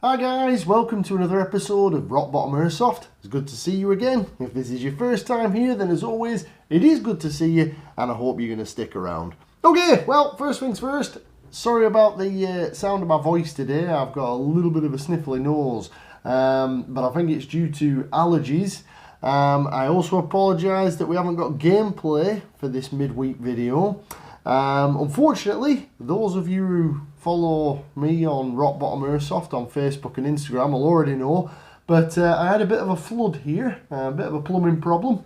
Hi guys, welcome to another episode of Rock Bottom Airsoft. It's good to see you again. If this is your first time here, then as always, it is good to see you and I hope you're going to stick around. Okay, well, first things first, sorry about the sound of my voice today. I've got a little bit of a sniffly nose, but I think it's due to allergies. I also apologise that we haven't got gameplay for this midweek video. Unfortunately, those of you who follow me on Rock Bottom Airsoft on Facebook and Instagram will already know, but I had a bit of a flood here, a bit of a plumbing problem.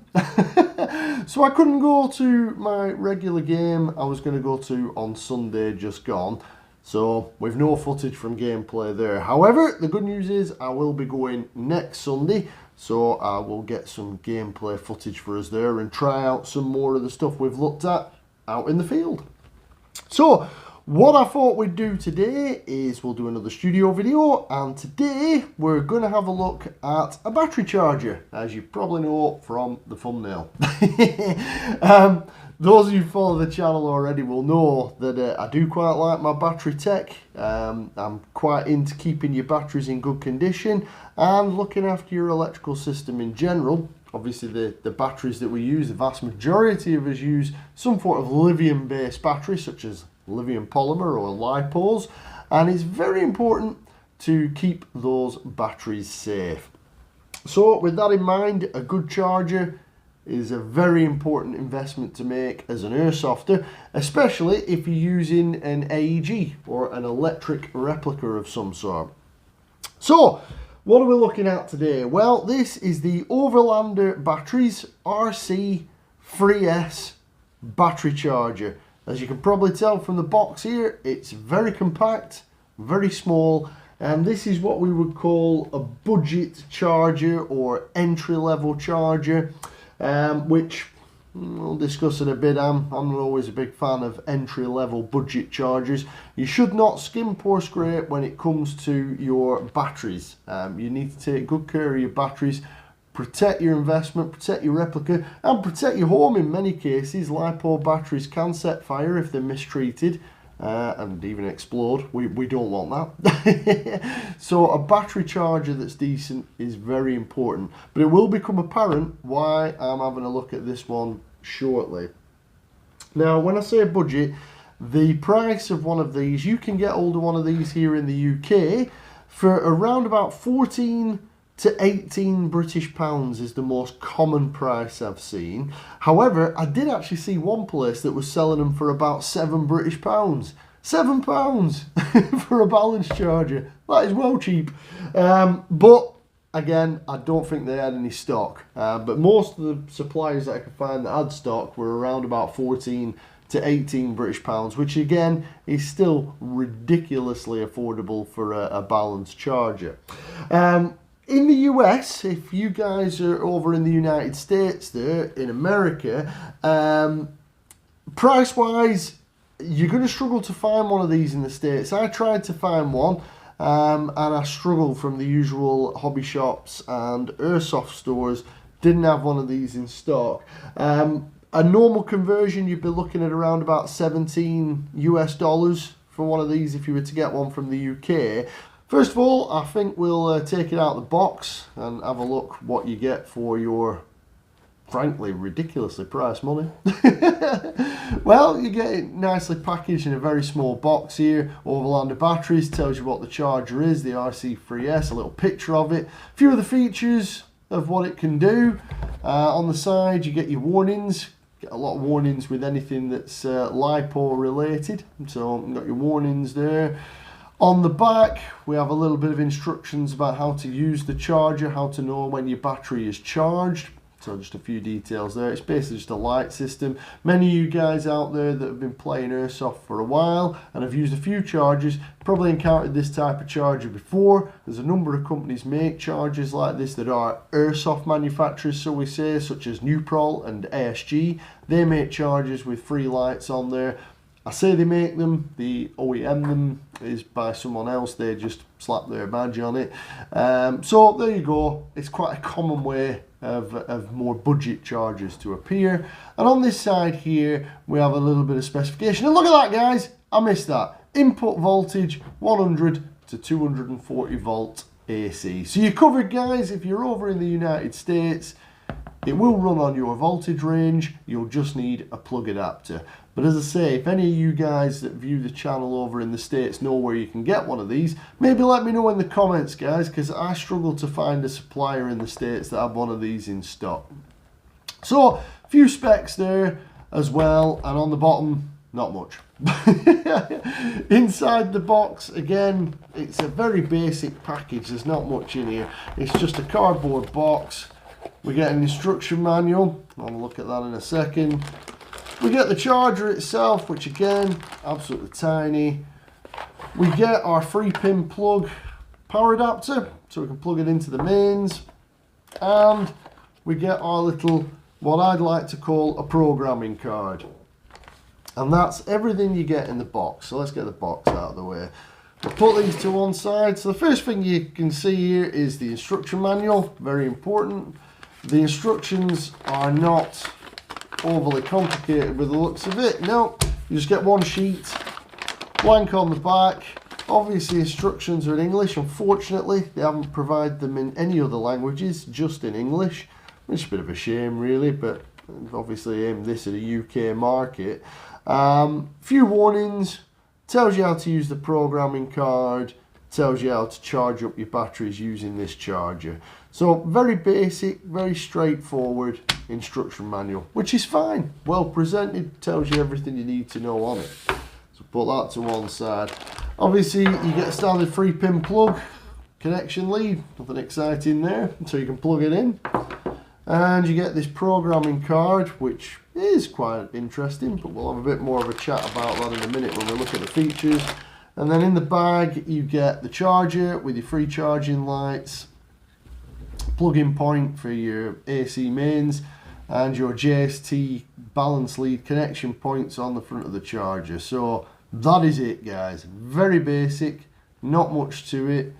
So I couldn't go to my regular game I was going to go to on Sunday just gone. So we've no footage from gameplay there. However, the good news is I will be going next Sunday, so I will get some gameplay footage for us there and try out some more of the stuff we've looked at out in the field. So what I thought we'd do today is we'll do another studio video, and today we're going to have a look at a battery charger, as you probably know from the thumbnail. Those of you who follow the channel already will know that I do quite like my battery tech. I'm quite into keeping your batteries in good condition and looking after your electrical system in general. Obviously the batteries that we use, the vast majority of us use some sort of lithium based battery such as lithium polymer or LIPOs, and it's very important to keep those batteries safe. So with that in mind, a good charger is a very important investment to make as an airsofter, especially if you're using an AEG or an electric replica of some sort. So what are we looking at today? Well, this is the Overlander Batteries RC3S battery charger. As you can probably tell from the box here, it's very compact, very small, and this is what we would call a budget charger or entry-level charger, which we'll discuss in a bit. I'm not always a big fan of entry-level budget chargers. You should not skimp or scrape when it comes to your batteries. You need to take good care of your batteries, protect your investment, protect your replica, and protect your home in many cases. LiPo batteries can set fire if they're mistreated and even explode. We don't want that. So a battery charger that's decent is very important, but it will become apparent why I'm having a look at this one shortly. Now, when I say budget, the price of one of these, you can get hold of one of these here in the UK for around about 14 to 18 British pounds is the most common price I've seen. However, I did actually see one place that was selling them for about 7 British pounds. £7 for a balance charger. That is well cheap. But again, I don't think they had any stock. But most of the suppliers that I could find that had stock were around about 14 to 18 British pounds, which again is still ridiculously affordable for a balance charger. In the US, if you guys are over in the United States there, in America, price-wise, you're going to struggle to find one of these in the States. I tried to find one, and I struggled from the usual hobby shops and airsoft stores. Didn't have one of these in stock. A normal conversion, you'd be looking at around about $17 US for one of these if you were to get one from the UK. First of all, I think we'll take it out of the box and have a look what you get for your, frankly, ridiculously priced money. Well, you get it nicely packaged in a very small box here. Overlander Batteries tells you what the charger is, the RC3S, a little picture of it. A few of the features of what it can do. On the side, you get your warnings. Get a lot of warnings with anything that's LiPo related. So you've got your warnings there. On the back, we have a little bit of instructions about how to use the charger, how to know when your battery is charged. So just a few details there. It's basically just a light system. Many of you guys out there that have been playing airsoft for a while and have used a few chargers probably encountered this type of charger before. There's a number of companies make chargers like this that are airsoft manufacturers, so we say, such as Nuprol and ASG. They make chargers with free lights on there. I say they make them, the OEM them is by someone else, they just slap their badge on it. So there you go, it's quite a common way of more budget chargers to appear. And on this side here, we have a little bit of specification. And look at that, guys, I missed that. Input voltage 100 to 240 volt AC. So you're covered, guys. If you're over in the United States, it will run on your voltage range. You'll just need a plug adapter. But as I say, if any of you guys that view the channel over in the States know where you can get one of these, maybe let me know in the comments, guys, because I struggle to find a supplier in the States that have one of these in stock. So, a few specs there as well, and on the bottom, not much. Inside the box, again, it's a very basic package. There's not much in here. It's just a cardboard box. We get an instruction manual. I'll look at that in a second. We get the charger itself, which again, absolutely tiny. We get our 3-pin plug power adapter, so we can plug it into the mains. And we get our little, what I'd like to call a programming card. And that's everything you get in the box. So let's get the box out of the way. We'll put these to one side. So the first thing you can see here is the instruction manual, very important. The instructions are not overly complicated with the looks of it. No, you just get one sheet, blank on the back. Obviously instructions are in English. Unfortunately, they haven't provided them in any other languages, just in English, which is a bit of a shame really, but obviously aim this at a UK market. Few warnings, tells you how to use the programming card, tells you how to charge up your batteries using this charger. So very basic, very straightforward instruction manual, which is fine. Well presented, tells you everything you need to know on it. So put that to one side. Obviously you get a standard 3-pin plug, connection lead, nothing exciting there, so you can plug it in. And you get this programming card, which is quite interesting, but we'll have a bit more of a chat about that in a minute when we look at the features. And then in the bag you get the charger with your free charging lights, plug-in point for your AC mains, and your JST balance lead connection points on the front of the charger. So that is it, guys. Very basic, not much to it.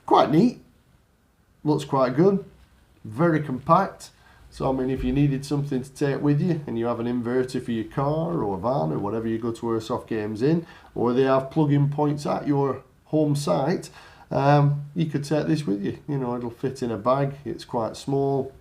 Quite neat, looks quite good, very compact. So I mean, if you needed something to take with you and you have an inverter for your car or van or whatever you go to Airsoft games in, or they have plug-in points at your home site, you could take this with you. You know, it'll fit in a bag. It's quite small,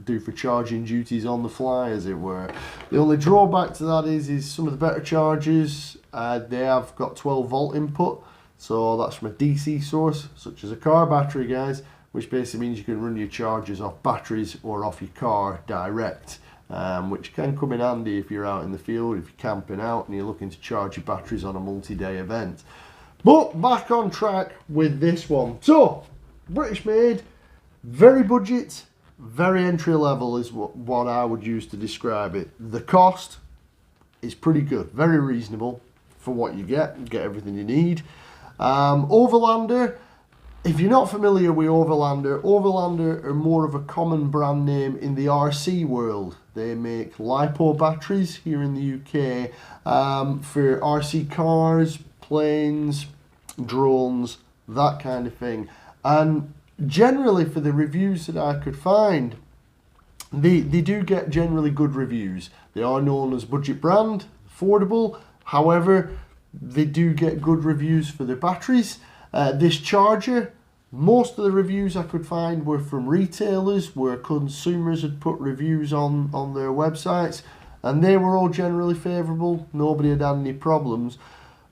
do for charging duties on the fly, as it were. The only drawback to that is some of the better chargers, they have got 12 volt input, so that's from a DC source, such as a car battery, guys, which basically means you can run your chargers off batteries or off your car direct, which can come in handy if you're out in the field, if you're camping out and you're looking to charge your batteries on a multi-day event. But back on track with this one. So, British made, very budget, very entry level is what I would use to describe it. The cost is pretty good, very reasonable for what you get everything you need. Overlander, if you're not familiar with Overlander are more of a common brand name in the RC world. They make LIPO batteries here in the UK for RC cars, planes, drones, that kind of thing. And generally, for the reviews that I could find, they do get generally good reviews. They are known as budget brand, affordable. However, they do get good reviews for their batteries. This charger, most of the reviews I could find were from retailers where consumers had put reviews on their websites, and they were all generally favourable. Nobody had had any problems.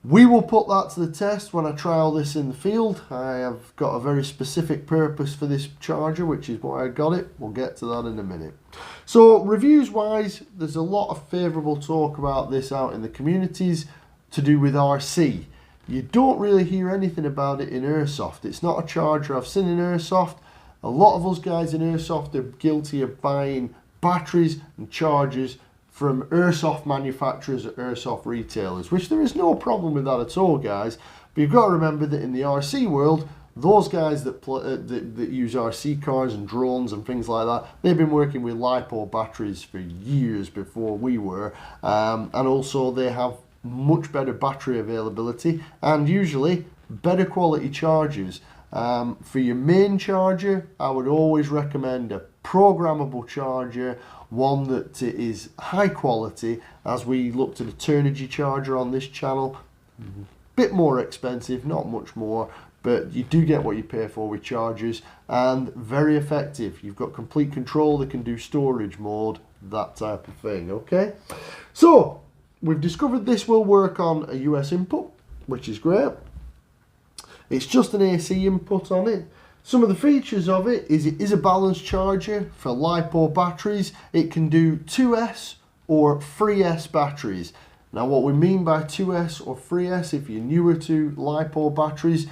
We will put that to the test when I trial this in the field. I have got a very specific purpose for this charger, which is why I got it. We'll get to that in a minute. So reviews wise, there's a lot of favourable talk about this out in the communities to do with RC. You don't really hear anything about it in Airsoft. It's not a charger I've seen in Airsoft. A lot of us guys in Airsoft are guilty of buying batteries and chargers from Airsoft manufacturers or Airsoft retailers, which there is no problem with that at all, guys. But you've got to remember that in the RC world, those guys that use RC cars and drones and things like that, they've been working with LiPo batteries for years before we were, and also they have much better battery availability and usually better quality chargers. For your main charger, I would always recommend a programmable charger, one that is high quality. As we looked at a Turnigy charger on this channel, Bit more expensive, not much more, but you do get what you pay for with chargers, and very effective. You've got complete control. They can do storage mode, that type of thing. Okay, so we've discovered this will work on a US input, which is great. It's just an AC input on it. Some of the features of it is a balance charger for LiPo batteries. It can do 2S or 3S batteries. Now what we mean by 2S or 3S, if you're newer to LiPo batteries,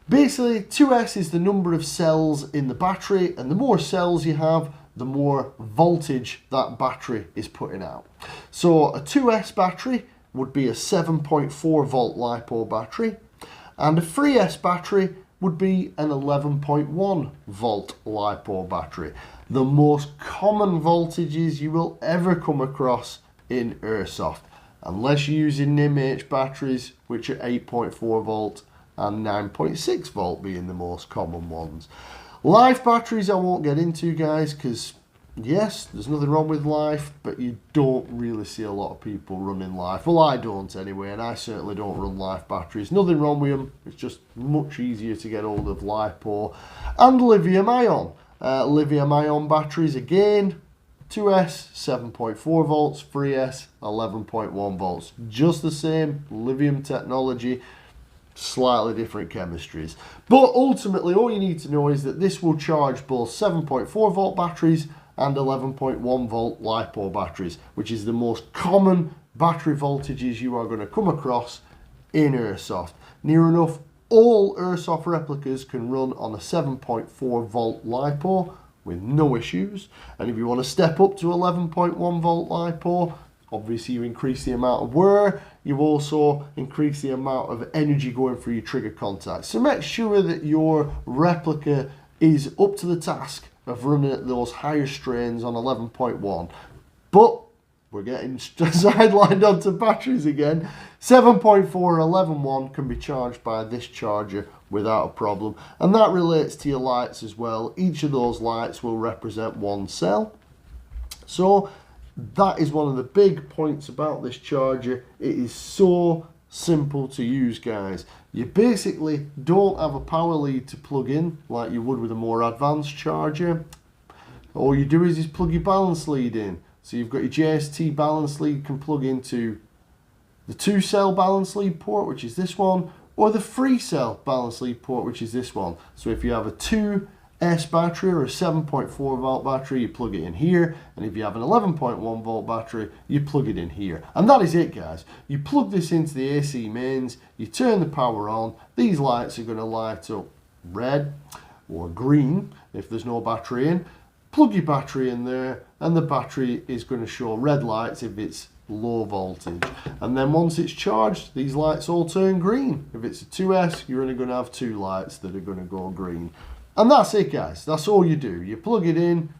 basically 2S is the number of cells in the battery, and the more cells you have, the more voltage that battery is putting out. So a 2S battery would be a 7.4 volt LiPo battery, and a 3S battery would be an 11.1 volt LiPo battery. The most common voltages you will ever come across in Airsoft, unless you're using NIMH batteries, which are 8.4 volt and 9.6 volt being the most common ones. Life batteries I won't get into, guys, because yes, there's nothing wrong with life, but you don't really see a lot of people running life. Well, I don't anyway, and I certainly don't run life batteries. Nothing wrong with them. It's just much easier to get hold of LiPo and lithium ion. Lithium ion batteries, again, 2S 7.4 volts, 3S 11.1 volts. Just the same lithium technology, slightly different chemistries. But ultimately, all you need to know is that this will charge both 7.4 volt batteries and 11.1 volt LiPo batteries, which is the most common battery voltages you are going to come across in Airsoft. Near enough all Airsoft replicas can run on a 7.4 volt LiPo with no issues, and if you want to step up to 11.1 volt LiPo, obviously you increase the amount of wear, you also increase the amount of energy going through your trigger contacts. So make sure that your replica is up to the task of running at those higher strains on 11.1. But we're getting sidelined onto batteries again. 7.4 11.1 can be charged by this charger without a problem, and that relates to your lights as well. Each of those lights will represent one cell. So that is one of the big points about this charger. It is so simple to use, guys. You basically don't have a power lead to plug in like you would with a more advanced charger. All you do is plug your balance lead in. So you've got your JST balance lead can plug into the 2-cell balance lead port, which is this one, or the 3-cell balance lead port, which is this one. So if you have a 2S battery or a 7.4 volt battery, you plug it in here, and if you have an 11.1 volt battery, you plug it in here. And that is it, guys. You plug this into the AC mains, you turn the power on, these lights are going to light up red or green if there's no battery in. Plug your battery in there, and the battery is going to show red lights if it's low voltage, and then once it's charged, these lights all turn green. If it's a 2S, you're only going to have 2 lights that are going to go green. And that's it, guys. That's all you do. You plug it in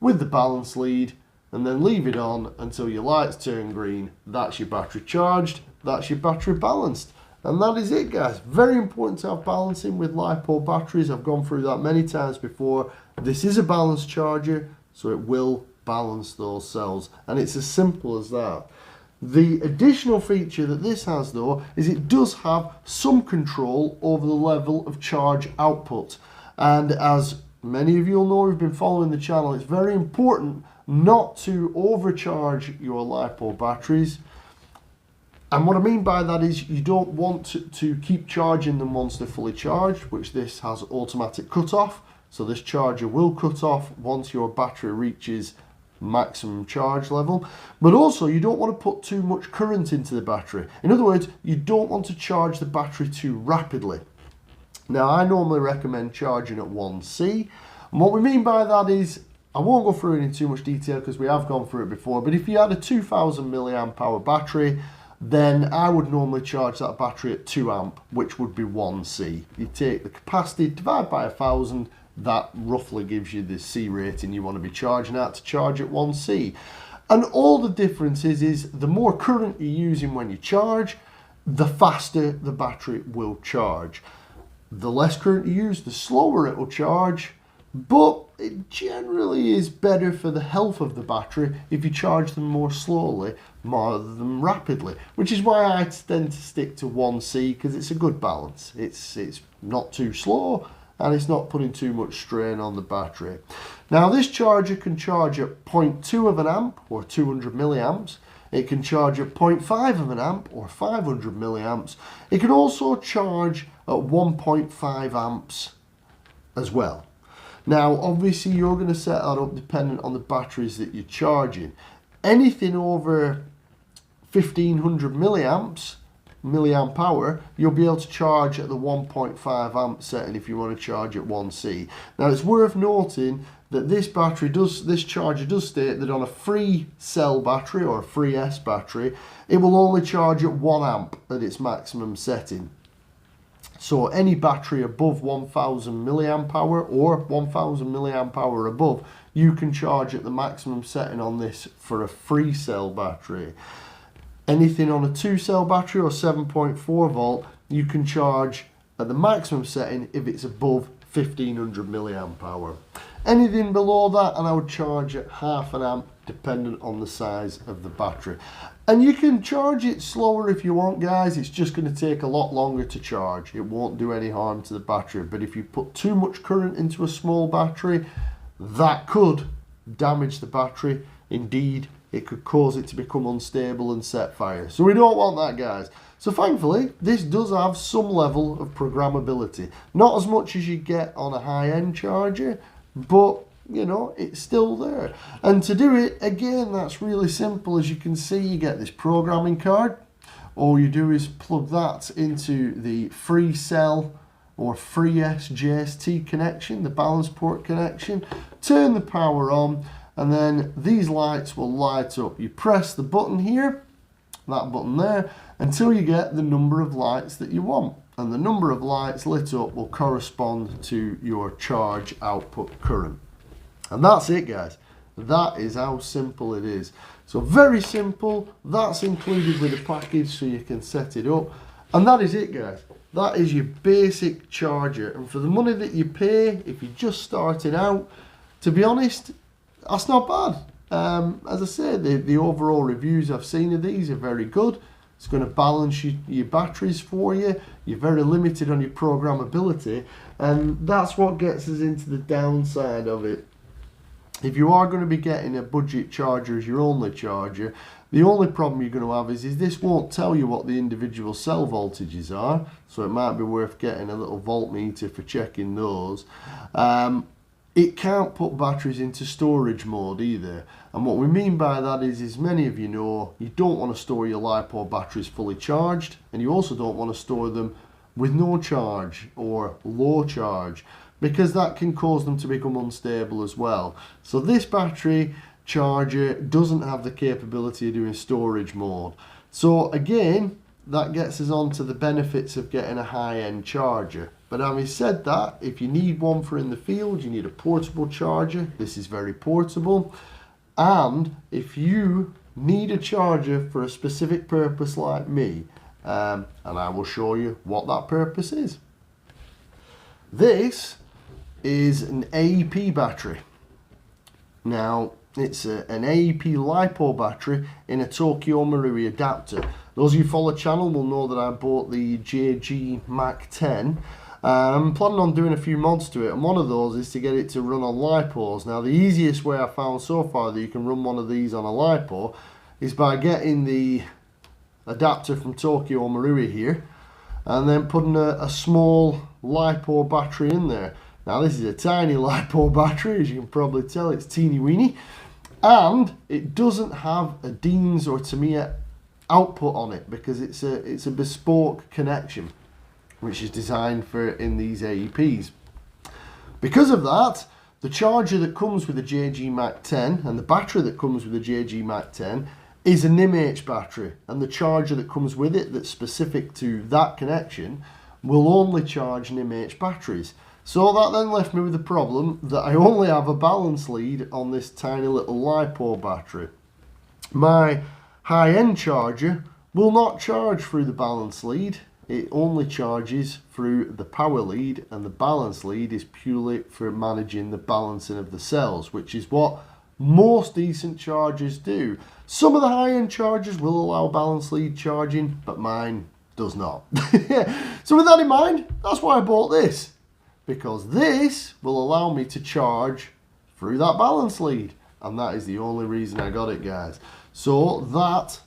with the balance lead and then leave it on until your lights turn green. That's your battery charged, that's your battery balanced, and that is it, guys. Very important to have balancing with LiPo batteries. I've gone through that many times before. This is a balanced charger, so it will balance those cells, and it's as simple as that. The additional feature that this has, though, is it does have some control over the level of charge output, and as many of you will know who've been following the channel, it's very important not to overcharge your LiPo batteries. And what I mean by that is you don't want to keep charging them once they're fully charged, which this has automatic cut-off. So this charger will cut off once your battery reaches maximum charge level. But also you don't want to put too much current into the battery. In other words, you don't want to charge the battery too rapidly. Now I normally recommend charging at 1C. And what we mean by that is, I won't go through it in too much detail because we have gone through it before, but if you had a 2000 milliamp hour battery, then I would normally charge that battery at 2 amp, which would be 1C. You take the capacity, divide by 1000, that roughly gives you the C rating you want to be charging at to charge at 1C. And all the difference is the more current you're using when you charge, the faster the battery will charge. The less current you use, the slower it will charge, but it generally is better for the health of the battery if you charge them more slowly rather than rapidly, which is why I tend to stick to 1C, because it's a good balance. It's not too slow and it's not putting too much strain on the battery. Now this charger can charge at 0.2 of an amp or 200 milliamps. It can charge at 0.5 of an amp or 500 milliamps. It can also charge at 1.5 amps as well. Now obviously you're going to set that up dependent on the batteries that you're charging. Anything over 1500 milliamp hour, you'll be able to charge at the 1.5 amp setting if you want to charge at 1C. Now it's worth noting that this charger does state that on a free cell battery or a free S battery, it will only charge at 1 amp at its maximum setting. So any battery above 1000 milliamp hour or 1000 milliamp hour above, you can charge at the maximum setting on this for a free cell battery. Anything on a 2-cell battery or 7.4 volt, you can charge at the maximum setting if it's above 1500 milliamp hour. Anything below that, and I would charge at half an amp dependent on the size of the battery. And you can charge it slower if you want, guys. It's just going to take a lot longer to charge. It won't do any harm to the battery. But if you put too much current into a small battery, that could damage the battery. Indeed, it could cause it to become unstable and set fire. So we don't want that, guys. So thankfully, this does have some level of programmability. Not as much as you get on a high-end charger, but you know, it's still there. And to do it, again, that's really simple. As you can see, you get this programming card. All you do is plug that into the free cell or free S JST connection, the balance port connection, turn the power on, and then these lights will light up. You press the button here, that button there, until you get the number of lights that you want. And the number of lights lit up will correspond to your charge output current. And that's it, guys. That is how simple it is. So very simple. That's included with the package, so you can set it up. And that is it, guys. That is your basic charger. And for the money that you pay, if you're just starting out, to be honest, that's not bad. As I said, the overall reviews I've seen of these are very good. It's going to balance your batteries for you. You're very limited on your programmability. And that's what gets us into the downside of it. If you are going to be getting a budget charger as your only charger, the only problem you're going to have is this won't tell you what the individual cell voltages are, so it might be worth getting a little voltmeter for checking those. It can't put batteries into storage mode either, and what we mean by that is, as many of you know, you don't want to store your LiPo batteries fully charged, and you also don't want to store them with no charge or low charge, because that can cause them to become unstable as well. So this battery charger doesn't have the capability of doing storage mode. So again, that gets us on to the benefits of getting a high-end charger. But having said that, if you need one for in the field, you need a portable charger. This is very portable. And if you need a charger for a specific purpose like me, and I will show you what that purpose is. This is an AEP battery. Now, it's an AEP LiPo battery in a Tokyo Marui adapter. Those of you who follow the channel will know that I bought the JG Mac 10. I'm planning on doing a few mods to it, and one of those is to get it to run on LiPos. Now, the easiest way I found so far that you can run one of these on a LiPo is by getting the adapter from Tokyo Marui here, and then putting a small LiPo battery in there. Now this is a tiny LiPo battery, as you can probably tell, it's teeny weeny, and it doesn't have a Dean's or Tamiya output on it because it's a bespoke connection which is designed for in these AEPs. Because of that, the charger that comes with the JG Mac 10 and the battery that comes with the JG Mac 10 is an NIMH battery, and the charger that comes with it that's specific to that connection will only charge NIMH batteries. So that then left me with the problem that I only have a balance lead on this tiny little LiPo battery. My high-end charger will not charge through the balance lead. it only charges through the power lead, and the balance lead is purely for managing the balancing of the cells, which is what most decent chargers do. Some of the high-end chargers will allow balance lead charging, but mine does not. So with that in mind, that's why I bought this, because this will allow me to charge through that balance lead, and that is the only reason I got it, guys. So that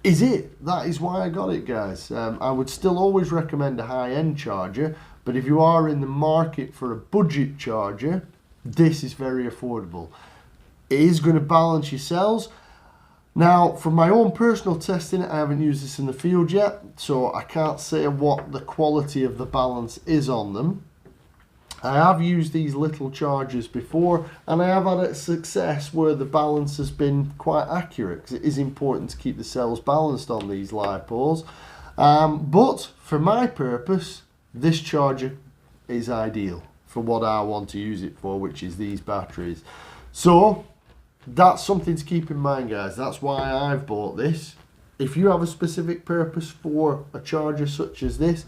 is it. That is why I got it, guys. I would still always recommend a high-end charger, but if you are in the market for a budget charger, this is very affordable. It is going to balance your cells. Now, from my own personal testing, I haven't used this in the field yet, so I can't say what the quality of the balance is on them. I have used these little chargers before, and I have had a success where the balance has been quite accurate, because it is important to keep the cells balanced on these LiPos. But for my purpose, this charger is ideal for what I want to use it for, which is these batteries. So that's something to keep in mind, guys. That's why I've bought this. If you have a specific purpose for a charger such as this,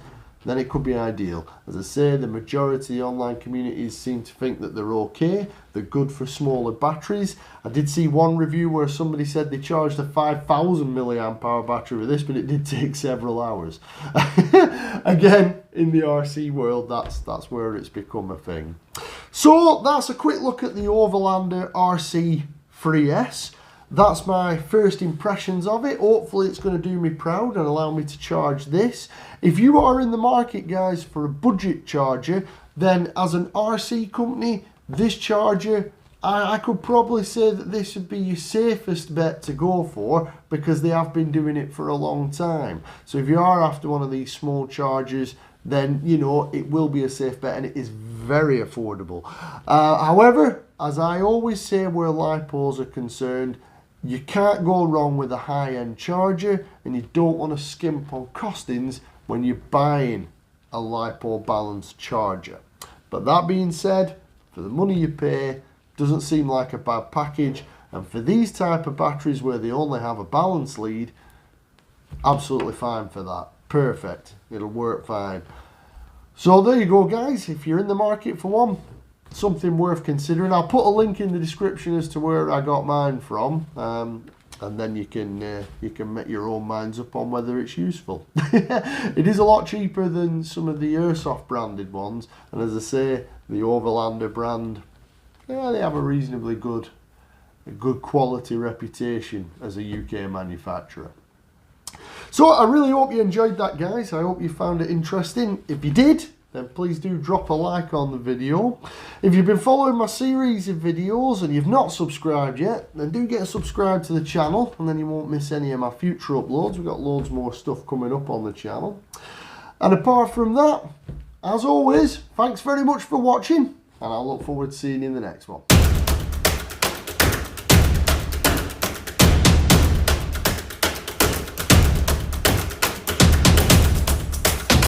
then it could be ideal. As I say, the majority of the online communities seem to think that they're okay. They're good for smaller batteries. I did see one review where somebody said they charged a 5,000 milliamp hour battery with this, but it did take several hours. Again, in the RC world, that's where it's become a thing. So that's a quick look at the Overlander RC3S. That's my first impressions of it. Hopefully it's going to do me proud and allow me to charge this. If you are in the market, guys, for a budget charger, then as an RC company, this charger, I could probably say that this would be your safest bet to go for, because they have been doing it for a long time. So if you are after one of these small chargers, then, you know, it will be a safe bet, and it is very affordable. However, as I always say where LiPos are concerned, you can't go wrong with a high-end charger, and you don't want to skimp on costings when you're buying a LiPo balanced charger. But that being said, for the money you pay, doesn't seem like a bad package, and for these type of batteries where they only have a balance lead, absolutely fine for that. Perfect. It'll work fine. So there you go, guys. If you're in the market for one, something worth considering. I'll put a link in the description as to where I got mine from, and then you can make your own minds up on whether it's useful. It is a lot cheaper than some of the Airsoft branded ones, and as I say, the Overlander brand, yeah, they have a reasonably good quality reputation as a UK manufacturer. So I really hope you enjoyed that, guys. I hope you found it interesting. If you did, then please do drop a like on the video. If you've been following my series of videos and you've not subscribed yet, then do get subscribed to the channel, and then you won't miss any of my future uploads. We've got loads more stuff coming up on the channel. And apart from that, as always, thanks very much for watching, and I look forward to seeing you in the next one.